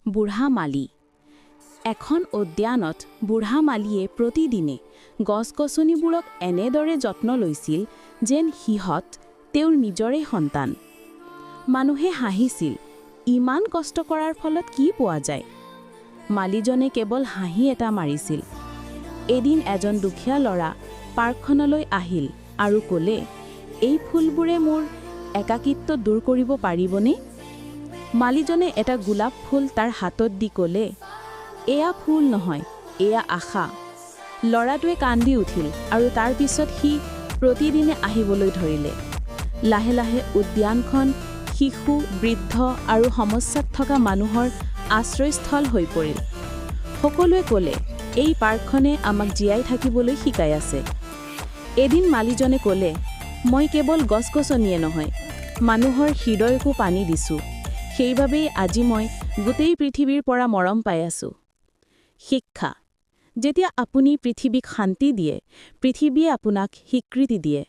বুঢ়া মালী। এখন উদ্যানত বুঢ়া মালীয়ে প্ৰতিদিনে গছ-গছনিবোৰক এনেদৰে যত্ন লৈছিল যেন সিহঁত তেওঁৰ নিজৰে সন্তান। মানুহে হাঁহিছিল, ইমান কষ্ট কৰাৰ ফলত কি পোৱা যায়? মালীজনে কেৱল হাঁহি এটা মাৰিছিল। এদিন এজন দুখীয়া ল'ৰা পাৰ্কখনলৈ আহিল আৰু ক'লে, এই ফুলবোৰে মোৰ একাকিত্ব দূৰ কৰিব পাৰিবনে? মালীজনে এটা গোলাপ ফুল তাৰ হাতত দি ক'লে, এয়া ফুল নহয়, এয়া আশা। ল'ৰাটোৱে কান্দি উঠিল আৰু তাৰ পিছত সি প্ৰতিদিনে আহিবলৈ ধৰিলে। লাহে লাহে উদ্যানখন শিশু, বৃদ্ধ আৰু সমস্যাত থকা মানুহৰ আশ্ৰয়স্থল হৈ পৰিল। সকলোৱে ক'লে, এই পাৰ্কখনে আমাক জীয়াই থাকিবলৈ শিকাই আছে। এদিন মালীজনে ক'লে, মই কেৱল গছ-গছনিয়ে নহয়, মানুহৰ হৃদয়কো পানী দিছোঁ। সেইবাবেই আজি মই গোটেই পৃথিৱীৰ পৰা মৰম পাই আছোঁ। শিক্ষা। যেতিয়া আপুনি পৃথিৱীক শান্তি দিয়ে, পৃথিৱীয়ে আপোনাক স্বীকৃতি দিয়ে।